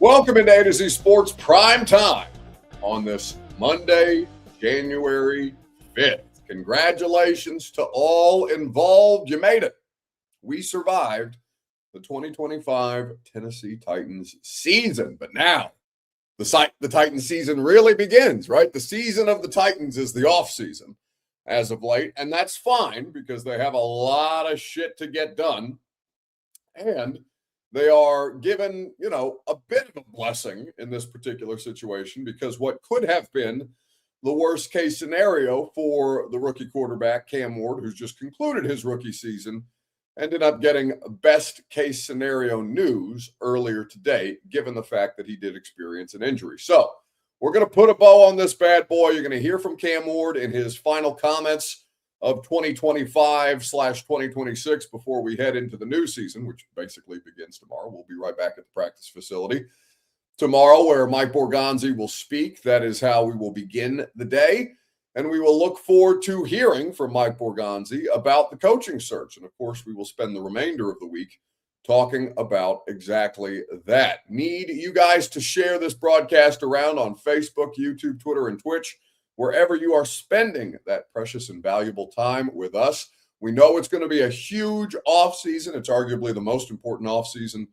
Welcome into A to Z Sports Prime Time on this Monday, January 5th. Congratulations to all involved. You made it. We survived the 2025 Tennessee Titans season. But now the Titans season really begins, right? The season of the Titans is the offseason as of late. And that's fine because they have a lot of shit to get done. And they are given, a bit of a blessing in this particular situation because what could have been the worst case scenario for the rookie quarterback, Cam Ward, who's just concluded his rookie season, ended up getting best case scenario news earlier today, given the fact that he did experience an injury. So we're going to put a bow on this bad boy. You're going to hear from Cam Ward in his final comments of 2025/2026 before we head into the new season, which basically begins tomorrow. We'll be right back at the practice facility tomorrow where Mike Borgonzi will speak. That is how we will begin the day. And we will look forward to hearing from Mike Borgonzi about the coaching search. And of course, we will spend the remainder of the week talking about exactly that. Need you guys to share this broadcast around on Facebook, YouTube, Twitter, and Twitch, wherever you are spending that precious and valuable time with us. We know it's going to be a huge offseason. It's arguably the most important offseason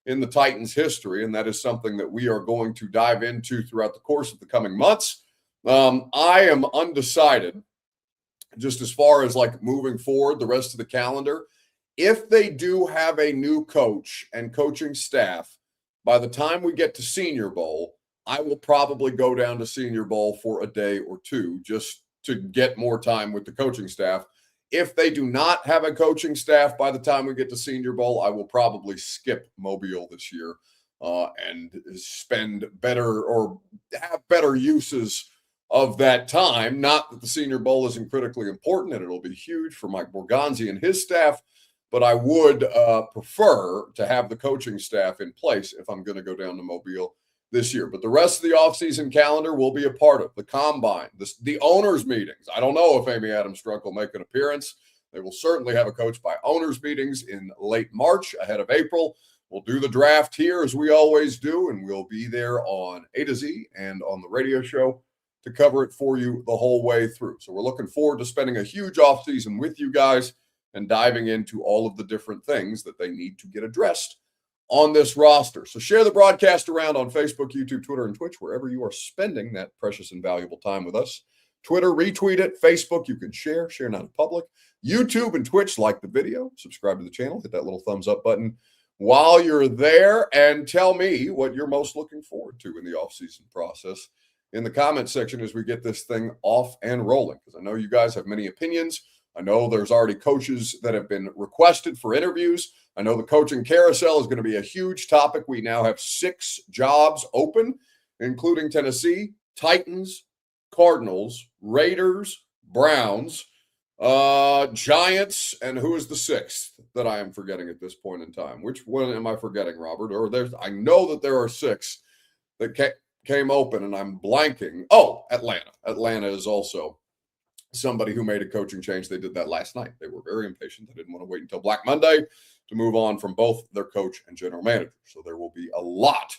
in the Titans' history, and that is something that we are going to dive into throughout the course of the coming months. I am undecided just as far as moving forward the rest of the calendar. If they do have a new coach and coaching staff, by the time we get to Senior Bowl, I will probably go down to Senior Bowl for a day or two just to get more time with the coaching staff. If they do not have a coaching staff by the time we get to Senior Bowl, I will probably skip Mobile this year and spend better or have better uses of that time. Not that the Senior Bowl isn't critically important and it'll be huge for Mike Borgonzi and his staff, but I would prefer to have the coaching staff in place if I'm going to go down to Mobile this year. But the rest of the offseason calendar will be a part of the combine, the owners' meetings. I don't know if Amy Adams Strunk will make an appearance. They will certainly have a coach by owners meetings in late March ahead of April. We'll do the draft here as we always do, and we'll be there on A to Z and on the radio show to cover it for you the whole way through. So we're looking forward to spending a huge offseason with you guys and diving into all of the different things that they need to get addressed on this roster. So share the broadcast around on Facebook, YouTube, Twitter, and Twitch, wherever you are spending that precious and valuable time with us. Twitter, retweet it. Facebook, you can share not in public. YouTube and Twitch, like the video, subscribe to the channel, hit that little thumbs up button while you're there, and tell me what you're most looking forward to in the offseason process in the comment section as we get this thing off and rolling, because I know you guys have many opinions. I know there's already coaches that have been requested for interviews. I know the coaching carousel is going to be a huge topic. We now have 6 jobs open, including Tennessee, Titans, Cardinals, Raiders, Browns, Giants, and who is the 6th that I am forgetting at this point in time? Which one am I forgetting, Robert? I know that there are 6 that came open, and I'm blanking. Oh, Atlanta. Atlanta is also somebody who made a coaching change. They did that last night. They were very impatient. They didn't want to wait until Black Monday to move on from both their coach and general manager. So there will be a lot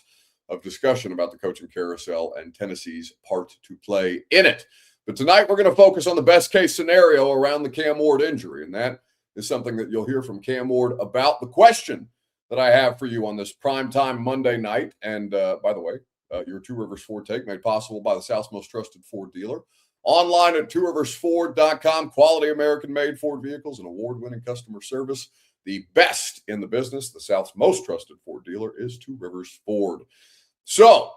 of discussion about the coaching carousel and Tennessee's part to play in it. But tonight we're going to focus on the best case scenario around the Cam Ward injury. And that is something that you'll hear from Cam Ward about. The question that I have for you on this primetime Monday night. And by the way, your Two Rivers Ford take made possible by the South's most trusted Ford dealer. Online at tworiversford.com. Quality American-made Ford vehicles and award-winning customer service. The best in the business. The South's most trusted Ford dealer is Two Rivers Ford. So,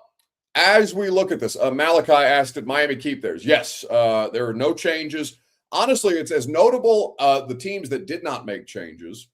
as we look at this, Malachi asked, did Miami keep theirs? Yes, there are no changes. Honestly, it's as notable the teams that did not make changes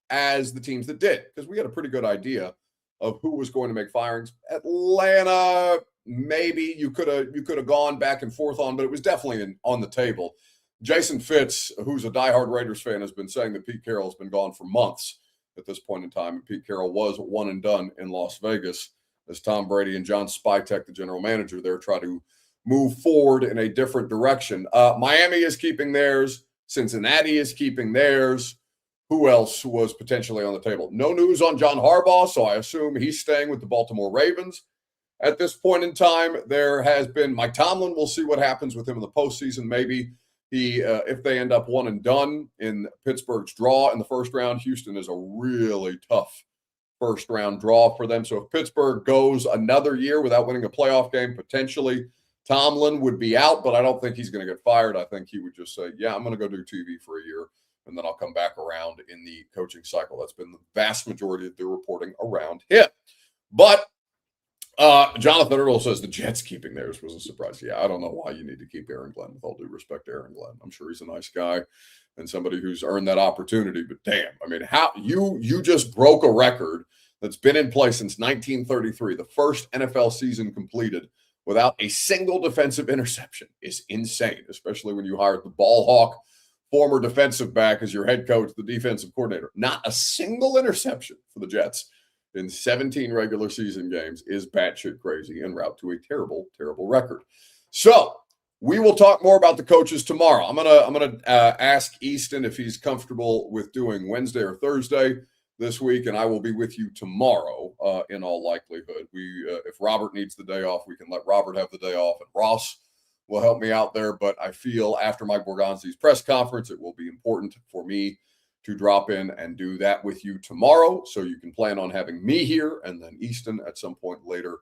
as the teams that did, because we had a pretty good idea of who was going to make firings. Atlanta, maybe you could have gone back and forth on, but it was definitely on the table. Jason Fitz, who's a diehard Raiders fan, has been saying that Pete Carroll's been gone for months at this point in time. And Pete Carroll was one and done in Las Vegas as Tom Brady and John Spytek, the general manager there, try to move forward in a different direction. Miami is keeping theirs. Cincinnati is keeping theirs. Who else was potentially on the table? No news on John Harbaugh, so I assume he's staying with the Baltimore Ravens. At this point in time, there has been Mike Tomlin. We'll see what happens with him in the postseason. Maybe if they end up one and done in Pittsburgh's draw in the first round, Houston is a really tough first round draw for them. So if Pittsburgh goes another year without winning a playoff game, potentially Tomlin would be out, but I don't think he's going to get fired. I think he would just say, yeah, I'm going to go do TV for a year, and then I'll come back around in the coaching cycle. That's been the vast majority of the reporting around him. But Jonathan Earl says the Jets keeping theirs was a surprise. Yeah, I don't know why you need to keep Aaron Glenn, with all due respect to Aaron Glenn. I'm sure he's a nice guy and somebody who's earned that opportunity. But damn, I mean, how you just broke a record that's been in place since 1933, the first NFL season completed without a single defensive interception is insane, especially when you hired the ball hawk, former defensive back, as your head coach, the defensive coordinator. Not a single interception for the Jets in 17 regular season games is batshit crazy en route to a terrible, terrible record. So we will talk more about the coaches tomorrow. I'm gonna ask Easton if he's comfortable with doing Wednesday or Thursday this week, and I will be with you tomorrow in all likelihood. If Robert needs the day off, we can let Robert have the day off, and Ross will help me out there. But I feel after Mike Borgonzi's press conference, it will be important for me to drop in and do that with you tomorrow. So you can plan on having me here and then Easton at some point later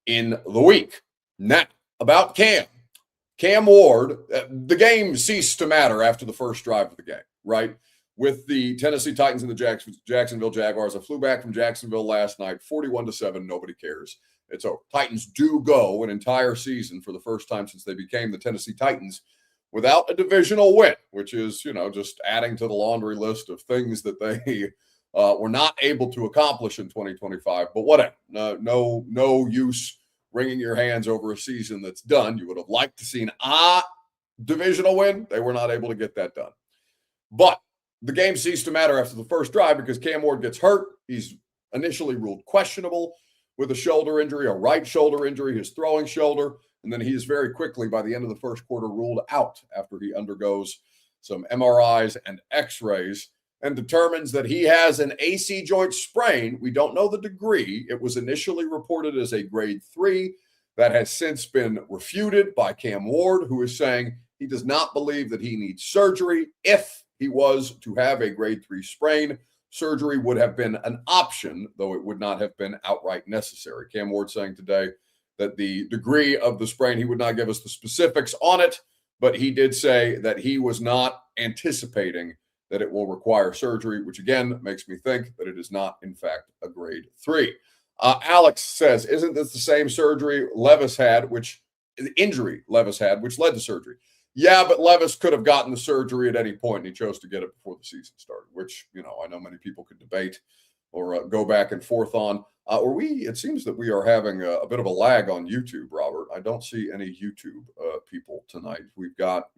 in the week. Now, about Cam Ward, the game ceased to matter after the first drive of the game, right? With the Tennessee Titans and the Jacksonville Jaguars. I flew back from Jacksonville last night, 41-7. Nobody cares. It's over. Titans do go an entire season for the first time since they became the Tennessee Titans without a divisional win, which is, just adding to the laundry list of things that they were not able to accomplish in 2025. But whatever. No use wringing your hands over a season that's done. You would have liked to see a divisional win. They were not able to get that done. But the game ceased to matter after the first drive because Cam Ward gets hurt. He's initially ruled questionable with a shoulder injury, a right shoulder injury, his throwing shoulder. And then he is very quickly, by the end of the first quarter, ruled out after he undergoes some MRIs and X-rays and determines that he has an AC joint sprain. We don't know the degree. It was initially reported as a grade 3. That has since been refuted by Cam Ward, who is saying he does not believe that he needs surgery. If he was to have a grade 3 sprain, surgery would have been an option, though it would not have been outright necessary. Cam Ward saying today that the degree of the sprain, he would not give us the specifics on it, but he did say that he was not anticipating that it will require surgery, which again makes me think that it is not, in fact, a grade 3. Alex says, isn't this the same surgery Levis had, the injury Levis had, which led to surgery? Yeah, but Levis could have gotten the surgery at any point, and he chose to get it before the season started, which, I know many people could debate or go back and forth on. It seems that we are having a bit of a lag on YouTube, Robert. I don't see any YouTube people tonight. We've got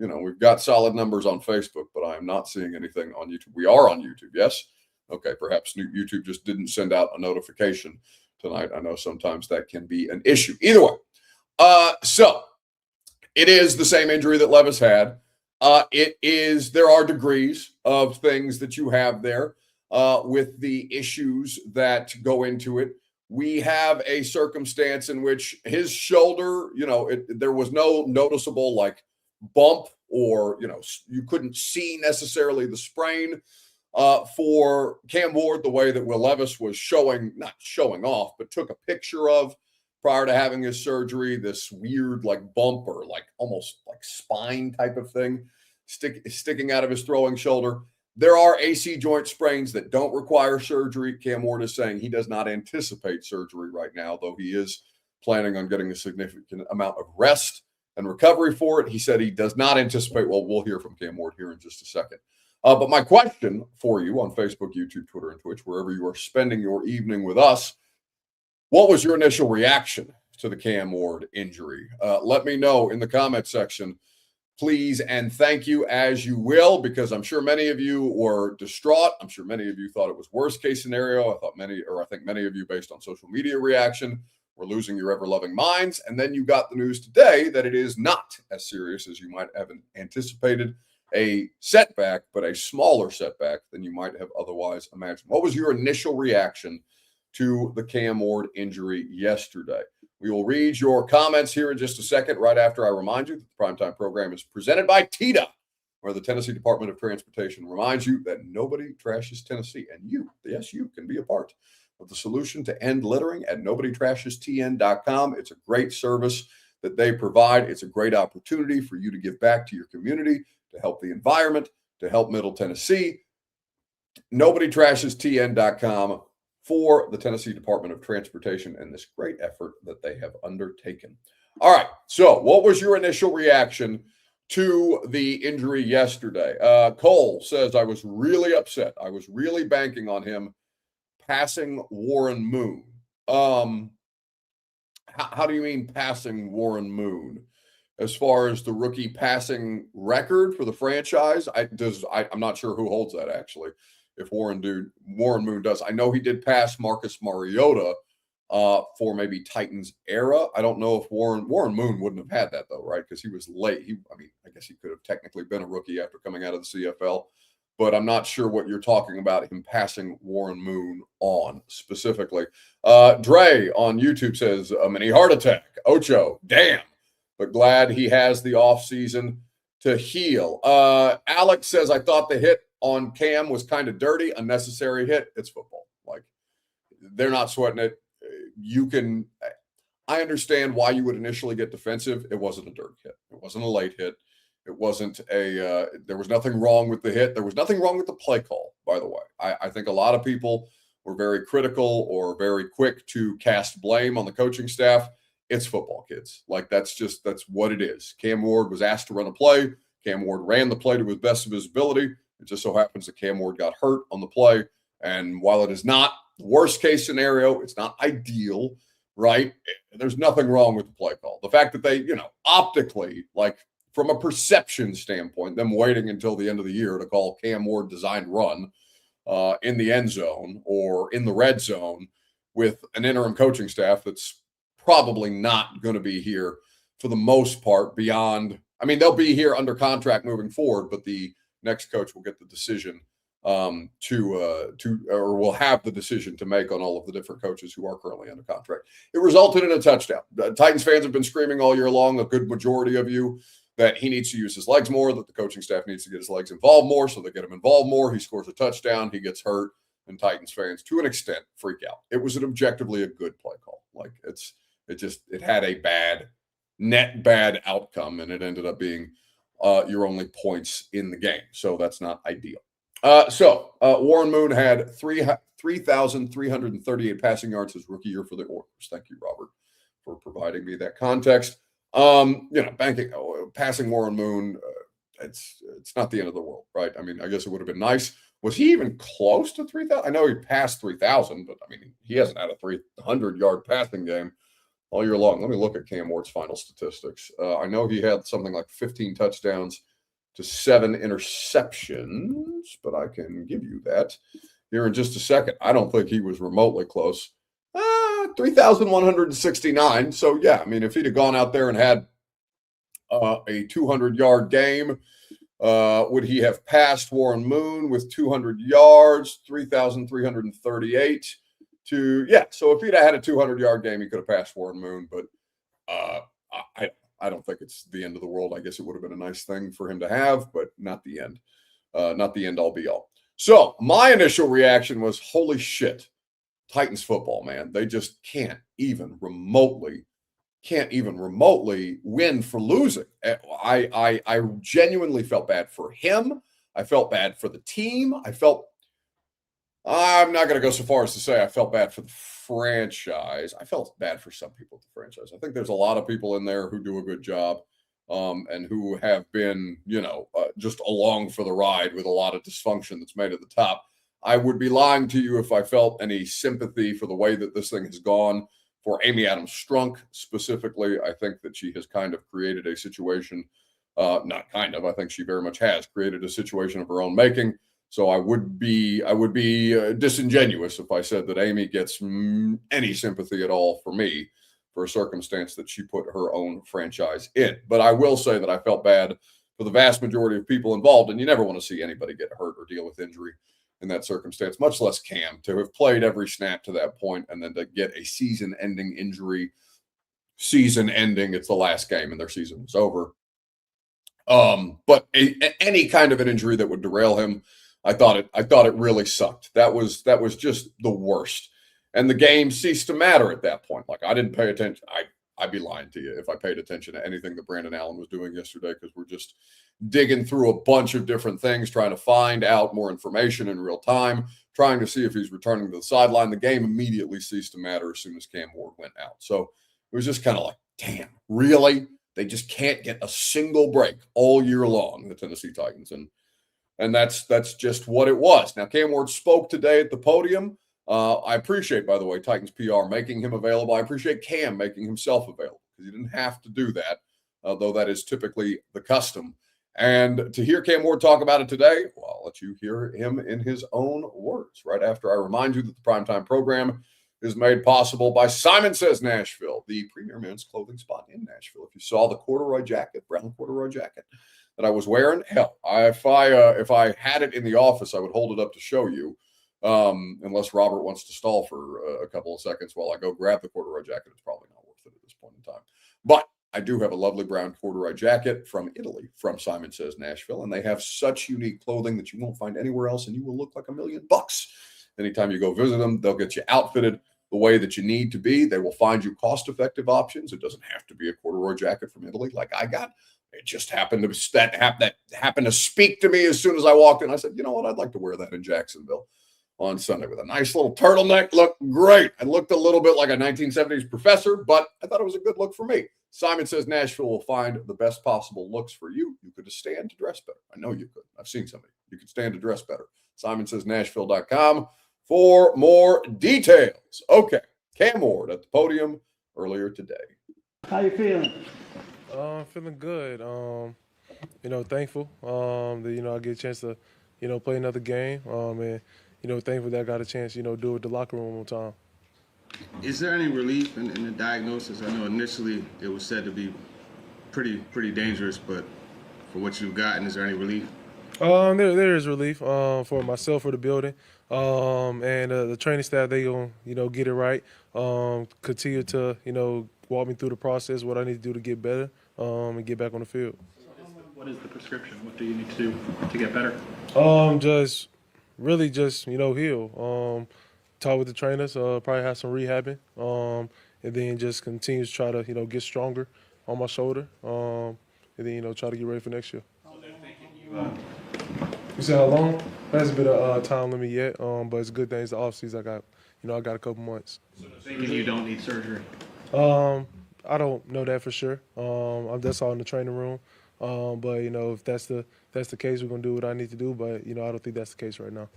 solid numbers on Facebook, but I am not seeing anything on YouTube. We are on YouTube, yes? Okay, perhaps YouTube just didn't send out a notification tonight. I know sometimes that can be an issue. Either way, so it is the same injury that Levis had. There are degrees of things that you have there. With the issues that go into it. We have a circumstance in which his shoulder, there was no noticeable bump or, you couldn't see necessarily the sprain. For Cam Ward, the way that Will Levis was not showing off, but took a picture of prior to having his surgery, this weird bump or almost spine type of thing sticking out of his throwing shoulder. There are AC joint sprains that don't require surgery. Cam Ward is saying he does not anticipate surgery right now, though he is planning on getting a significant amount of rest and recovery for it. He said he does not anticipate. Well, we'll hear from Cam Ward here in just a second. But my question for you on Facebook, YouTube, Twitter, and Twitch, wherever you are spending your evening with us, what was your initial reaction to the Cam Ward injury? Let me know in the comment section. Please and thank you as you will, because I'm sure many of you were distraught. I'm sure many of you thought it was worst case scenario. I think many of you, based on social media reaction, were losing your ever-loving minds. And then you got the news today that it is not as serious as you might have anticipated. a setback, but a smaller setback than you might have otherwise imagined. What was your initial reaction to the Cam Ward injury yesterday? We will read your comments here in just a second, right after I remind you that the Primetime program is presented by TITA, where the Tennessee Department of Transportation reminds you that nobody trashes Tennessee, and you, yes, you can be a part of the solution to end littering at nobodytrashestn.com. It's a great service that they provide. It's a great opportunity for you to give back to your community, to help the environment, to help Middle Tennessee. Nobodytrashestn.com for the Tennessee Department of Transportation and this great effort that they have undertaken. All right, so what was your initial reaction to the injury yesterday? Cole says, I was really upset. I was really banking on him passing Warren Moon. How do you mean passing Warren Moon? As far as the rookie passing record for the franchise, I'm not sure who holds that actually. If Warren Moon does, I know he did pass Marcus Mariota for maybe Titans era. I don't know if Warren Moon wouldn't have had that though, right? Because he was late. I guess he could have technically been a rookie after coming out of the CFL, but I'm not sure what you're talking about him passing Warren Moon on specifically. Dre on YouTube says a mini heart attack. Ocho, damn. But glad he has the offseason to heal. Alex says, I thought the hit on Cam was kind of dirty, unnecessary hit. It's football. Like, they're not sweating it. I understand why you would initially get defensive. It wasn't a dirt hit. It wasn't a late hit. It wasn't there was nothing wrong with the hit. There was nothing wrong with the play call, by the way. I think a lot of people were very critical or very quick to cast blame on the coaching staff. It's football, kids. Like, that's what it is. Cam Ward was asked to run a play. Cam Ward ran the play to his best of his ability. It just so happens that Cam Ward got hurt on the play. And while it is not the worst case scenario, it's not ideal, right? There's nothing wrong with the play call. The fact that they, optically, like from a perception standpoint, them waiting until the end of the year to call Cam Ward designed run in the end zone or in the red zone with an interim coaching staff that's probably not going to be here for the most part beyond, they'll be here under contract moving forward, but the next coach will get the decision or will have the decision to make on all of the different coaches who are currently under contract. It resulted in a touchdown. Titans fans have been screaming all year long, a good majority of you, that he needs to use his legs more, that the coaching staff needs to get his legs involved more, so they get him involved more. He scores a touchdown, he gets hurt, and Titans fans, to an extent, freak out. It was objectively a good play call. Like, it had a bad outcome, and it ended up being your only points in the game. So that's not ideal. Warren Moon had 3,338 passing yards his rookie year for the Oilers. Thank you, Robert, for providing me that context. Passing Warren Moon, it's not the end of the world, right? I guess it would have been nice. Was he even close to 3,000? I know he passed 3,000, but he hasn't had a 300-yard passing game all year long. Let me look at Cam Ward's final statistics. I know he had something like 15 touchdowns to 7 interceptions, but I can give you that here in just a second. I don't think he was remotely close. 3,169. So, yeah, if he'd have gone out there and had a 200-yard game, would he have passed Warren Moon with 200 yards, 3,338? So if he'd had a 200-yard game, he could have passed Warren Moon, but I don't think it's the end of the world. I guess it would have been a nice thing for him to have, but not the end. Not the end all be all. So my initial reaction was, holy shit, Titans football, man. They just can't even remotely win for losing. I genuinely felt bad for him. I felt bad for the team. I'm not going to go so far as to say I felt bad for the franchise. I felt bad for some people at the franchise. I think there's a lot of people in there who do a good job and who have been, just along for the ride with a lot of dysfunction that's made at the top. I would be lying to you if I felt any sympathy for the way that this thing has gone for Amy Adams-Strunk specifically. I think that she has kind of created a situation, I think she very much has created a situation of her own making. So I would be disingenuous if I said that Amy gets any sympathy at all for me for a circumstance that she put her own franchise in. But I will say that I felt bad for the vast majority of people involved. And you never want to see anybody get hurt or deal with injury in that circumstance, much less Cam, to have played every snap to that point and then to get a season-ending injury, it's the last game and their season was over. But any kind of an injury that would derail him, I thought it really sucked. That was just the worst. And the game ceased to matter at that point. Like, I didn't pay attention. I'd be lying to you if I paid attention to anything that Brandon Allen was doing yesterday, because we're just digging through a bunch of different things, trying to find out more information in real time, trying to see if he's returning to the sideline. The game immediately ceased to matter as soon as Cam Ward went out. So it was just kind of like, damn, really? They just can't get a single break all year long, the Tennessee Titans. And that's just what it was. Now, Cam Ward spoke today at the podium. I appreciate, by the way, Titans PR making him available. I appreciate Cam making himself available, because he didn't have to do that, though that is typically the custom. And to hear Cam Ward talk about it today, well, I'll let you hear him in his own words right after I remind you that the Primetime program is made possible by Simon Says Nashville, the premier men's clothing spot in Nashville. If you saw the brown corduroy jacket that I was wearing, hell, if I had it in the office, I would hold it up to show you. Unless Robert wants to stall for a couple of seconds while I go grab the corduroy jacket. It's probably not worth it at this point in time. But I do have a lovely brown corduroy jacket from Italy, from Simon Says Nashville, and they have such unique clothing that you won't find anywhere else, and you will look like $1 million. Anytime you go visit them, they'll get you outfitted the way that you need to be. They will find you cost-effective options. It doesn't have to be a corduroy jacket from Italy like I got. It just happened to speak to me as soon as I walked in. I said, you know what? I'd like to wear that in Jacksonville on Sunday with a nice little turtleneck. Looked great. I looked a little bit like a 1970s professor, but I thought it was a good look for me. Simon Says Nashville will find the best possible looks for you. You could stand to dress better. I know you could. I've seen somebody. You could stand to dress better. SimonSaysNashville.com for more details. Okay. Cam Ward at the podium earlier today. How you feeling? Feeling good. Thankful that I get a chance to play another game. And thankful that I got a chance do it with the locker room on time. Is there any relief in the diagnosis? I know initially it was said to be pretty dangerous, but for what you've gotten, is there any relief? There is relief for myself, for the building, and the training staff. They gonna get it right. Continue to walk me through the process, what I need to do to get better, and get back on the field. What is the prescription? What do you need to do to get better? Just really heal. Talk with the trainers. Probably have some rehabbing, and then just continue to try to get stronger on my shoulder, and then try to get ready for next year. You said how long? There hasn't been a time limit yet, but it's a good thing. It's the offseason. I got a couple months. So thinking you don't need surgery? I don't know that for sure. That's all in the training room. But if that's the case, we're gonna do what I need to do. But I don't think that's the case right now.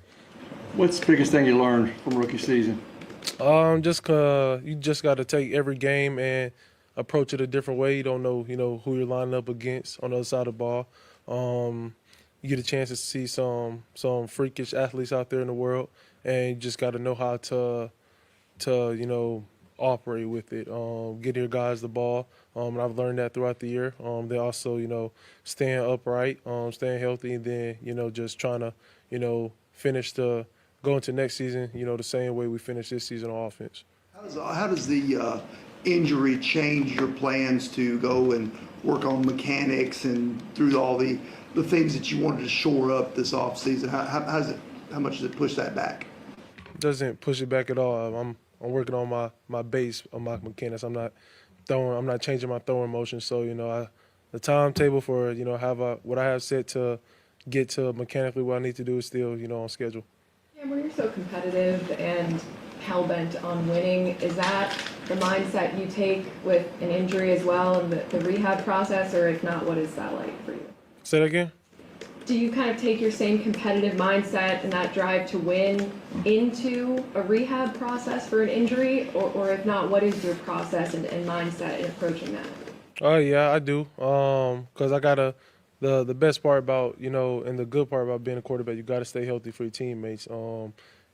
What's the biggest thing you learned from rookie season? You just got to take every game and approach it a different way. You don't know who you're lining up against on the other side of the ball. You get a chance to see some freakish athletes out there in the world, and you just got to know how to operate with it. Get your guys the ball. And I've learned that throughout the year. They also staying upright, staying healthy, and then just trying to finish go into next season the same way we finished this season on offense. How does the injury change your plans to go and work on mechanics and through all the things that you wanted to shore up this offseason? How much does it push that back? It doesn't push it back at all. I'm working on my base, on my mechanics. I'm not changing my throwing motion. So the timetable for what I have set to get to mechanically what I need to do is still on schedule. And when you're so competitive and hell-bent on winning, is that the mindset you take with an injury as well and the rehab process, or if not, what is that like for you? Say that again? Do you kind of take your same competitive mindset and that drive to win into a rehab process for an injury, or if not, what is your process and mindset in approaching that? Yeah, I do. Because I got the best part about, and the good part about being a quarterback, you got to stay healthy for your teammates.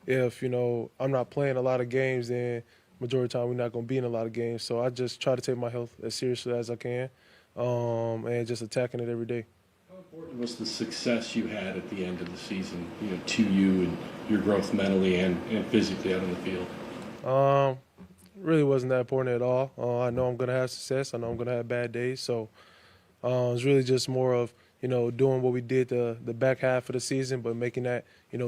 If, I'm not playing a lot of games, then majority of the time we're not going to be in a lot of games. So I just try to take my health as seriously as I can, and just attacking it every day. What was the success you had at the end of the season, to you and your growth mentally and physically out on the field? Really wasn't that important at all. I know I'm gonna have success. I know I'm gonna have bad days. So it's really just more of doing what we did the back half of the season, but making that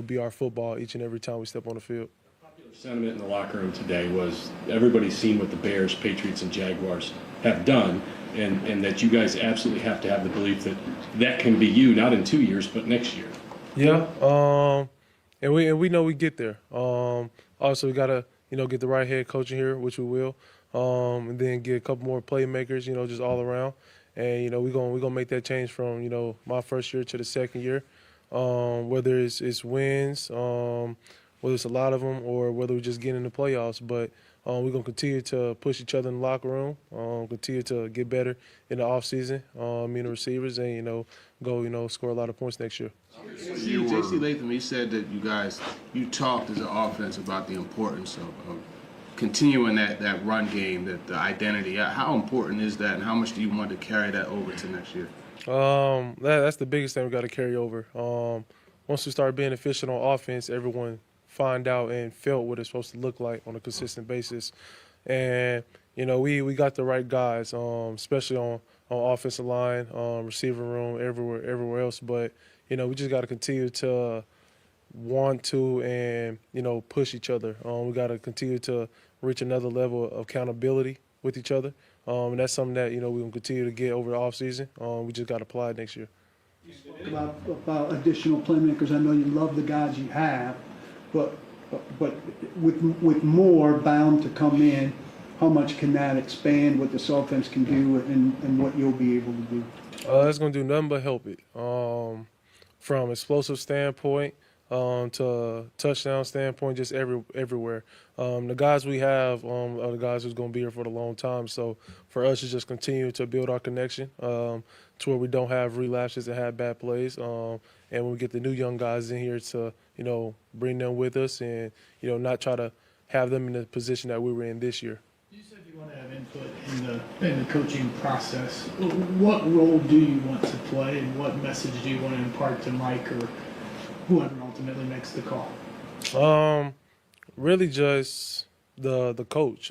be our football each and every time we step on the field. Popular sentiment in the locker room today was everybody's seen what the Bears, Patriots, and Jaguars have done, and that you guys absolutely have to have the belief that that can be you, not in 2 years, but next year. Yeah. And we know we get there. Also we gotta get the right head coach in here, which we will. And then get a couple more playmakers, just all around. And we're gonna make that change from my first year to the second year. Whether it's wins, whether it's a lot of them, or whether we just get in the playoffs. But we're gonna continue to push each other in the locker room. Continue to get better in the offseason. Me and the receivers, and go score a lot of points next year. J.C. Latham, he said that you talked as an offense about the importance of continuing that run game, that the identity. How important is that, and how much do you want to carry that over to next year? That's the biggest thing we got to carry over. Once we start being efficient on offense, everyone find out and felt what it's supposed to look like on a consistent basis. And we got the right guys, especially on offensive line, receiver room, everywhere else. But we just got to continue to want to and push each other. We got to continue to reach another level of accountability with each other, and that's something that we're gonna continue to get over the offseason. We just got to apply it next year. About additional playmakers. I know you love the guys you have, but with more bound to come in, how much can that expand what this offense can do and what you'll be able to do? It's gonna do nothing but help it. From explosive standpoint to touchdown standpoint, just everywhere. The guys we have are the guys who's going to be here for the long time. So for us, it's just continue to build our connection to where we don't have relapses and have bad plays. And when we get the new young guys in here to bring them with us and not try to have them in the position that we were in this year. You said you want to have input in the coaching process. What role do you want to play, and what message do you want to impart to Mike or whoever ultimately makes the call? Really just the coach.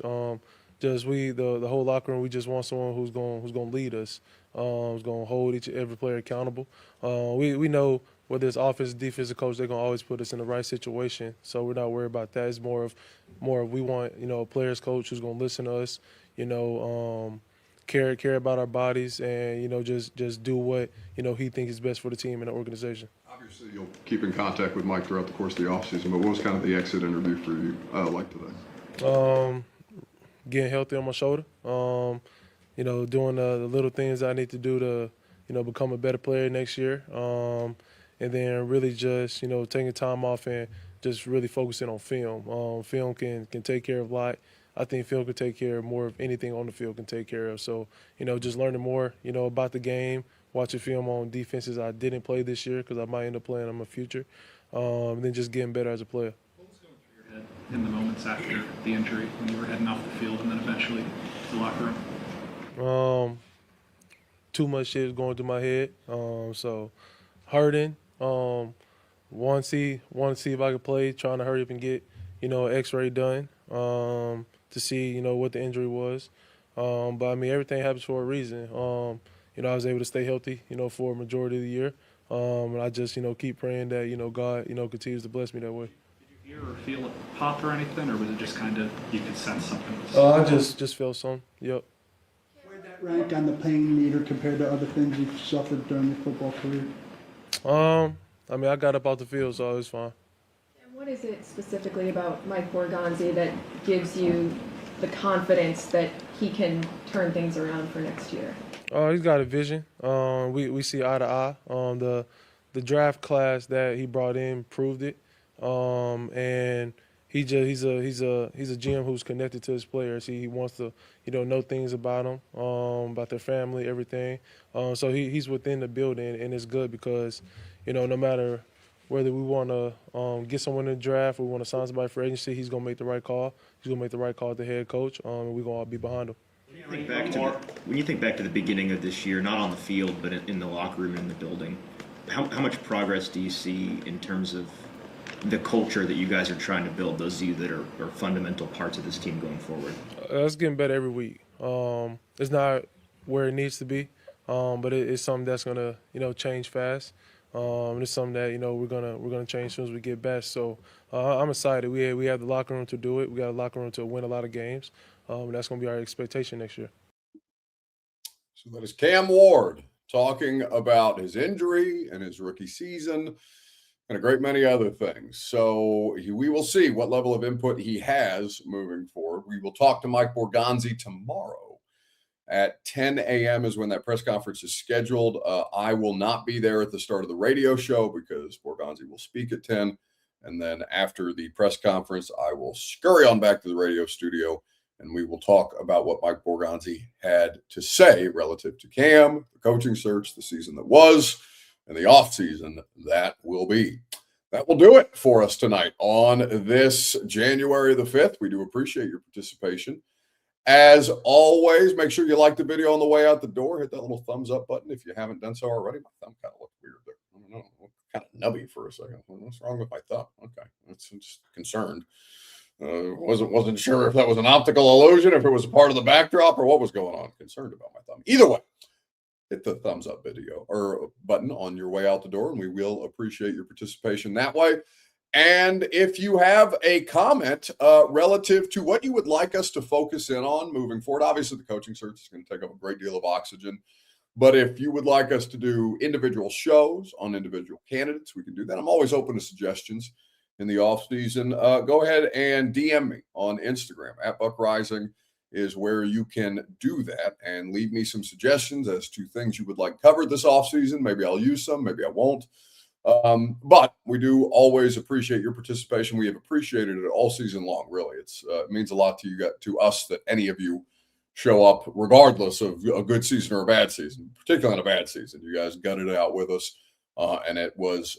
Just the whole locker room. We just want someone who's going to lead us. Who's going to hold every player accountable. We know whether it's offensive, defensive coach, they're going to always put us in the right situation. So we're not worried about that. It's more of we want a players coach who's going to listen to us. Care about our bodies and just do what he thinks is best for the team and the organization. Obviously, you'll keep in contact with Mike throughout the course of the offseason, but what was kind of the exit interview for you like today? Getting healthy on my shoulder. Doing the little things I need to do to become a better player next year. And then really just taking time off and just really focusing on film. Film can take care of a lot. I think film can take care of more of anything on the field can take care of. So just learning more about the game. Watching film on defenses I didn't play this year because I might end up playing them in the future. And then just getting better as a player. What was going through your head in the moments after the injury when you were heading off the field and then eventually to the locker room? Too much shit is going through my head. So hurting. Want to see if I could play. Trying to hurry up and get an X-ray done to see what the injury was. But I mean everything happens for a reason. I was able to stay healthy, for a majority of the year. And I just, keep praying that, God, continues to bless me that way. Did you hear or feel it pop or anything, or was it just kind of you could sense something? I just felt something. Yep. Where'd that rank on the pain meter compared to other things you've suffered during your football career? I mean, I got up off the field, so it was fine. And what is it specifically about Mike Borgonzi that gives you the confidence that he can turn things around for next year? He's got a vision. We see eye to eye. The draft class that he brought in proved it. And he's a GM who's connected to his players. He wants to know things about them, about their family, everything. So he's within the building, and it's good because no matter whether we want to get someone in the draft or we want to sign somebody for agency, he's gonna make the right call. He's gonna make the right call at the head coach, and we're gonna all be behind him. When you think back to the beginning of this year, not on the field, but in the locker room and in the building, how much progress do you see in terms of the culture that you guys are trying to build, those of you that are fundamental parts of this team going forward? It's getting better every week. It's not where it needs to be, but it's something that's gonna change fast. It's something that we're gonna change as soon as we get back. So I'm excited. We have the locker room to do it. We got a locker room to win a lot of games. That's gonna be our expectation next year. So that is Cam Ward talking about his injury and his rookie season and a great many other things. So we will see what level of input he has moving forward. We will talk to Mike Borgonzi tomorrow at 10 a.m. is when that press conference is scheduled. I will not be there at the start of the radio show because Borgonzi will speak at 10. And then after the press conference, I will scurry on back to the radio studio and we will talk about what Mike Borgonzi had to say relative to Cam, the coaching search, the season that was, and the offseason that will be. That will do it for us tonight on this January the 5th. We do appreciate your participation. As always, make sure you like the video on the way out the door. Hit that little thumbs up button if you haven't done so already. My thumb kind of looked weird there. I don't know. Kind of nubby for a second. What's wrong with my thumb? Okay. I'm just concerned. Wasn't sure if that was an optical illusion, if it was a part of the backdrop, or what was going on. Concerned about my thumb. Either way, hit the thumbs up video or button on your way out the door, and we will appreciate your participation that way. And if you have a comment relative to what you would like us to focus in on moving forward, obviously the coaching search is going to take up a great deal of oxygen. But if you would like us to do individual shows on individual candidates, we can do that. I'm always open to suggestions in the offseason. Go ahead and DM me on Instagram. @BuckRising is where you can do that and leave me some suggestions as to things you would like covered this offseason. Maybe I'll use some, maybe I won't. But we do always appreciate your participation. We have appreciated it all season long, really. It means a lot to us that any of you show up regardless of a good season or a bad season, particularly in a bad season. You guys gutted it out with us. And it was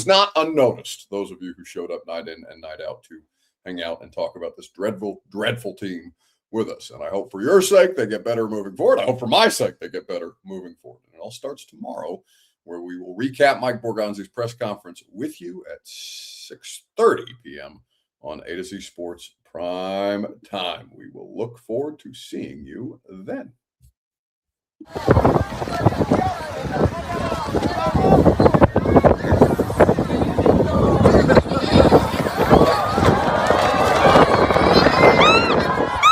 not unnoticed, those of you who showed up night in and night out to hang out and talk about this dreadful, dreadful team with us. And I hope for your sake they get better moving forward. I hope for my sake they get better moving forward. And it all starts tomorrow, where we will recap Mike Borgonzi's press conference with you at 6:30 p.m. on A to Z Sports Prime Time. We will look forward to seeing you then.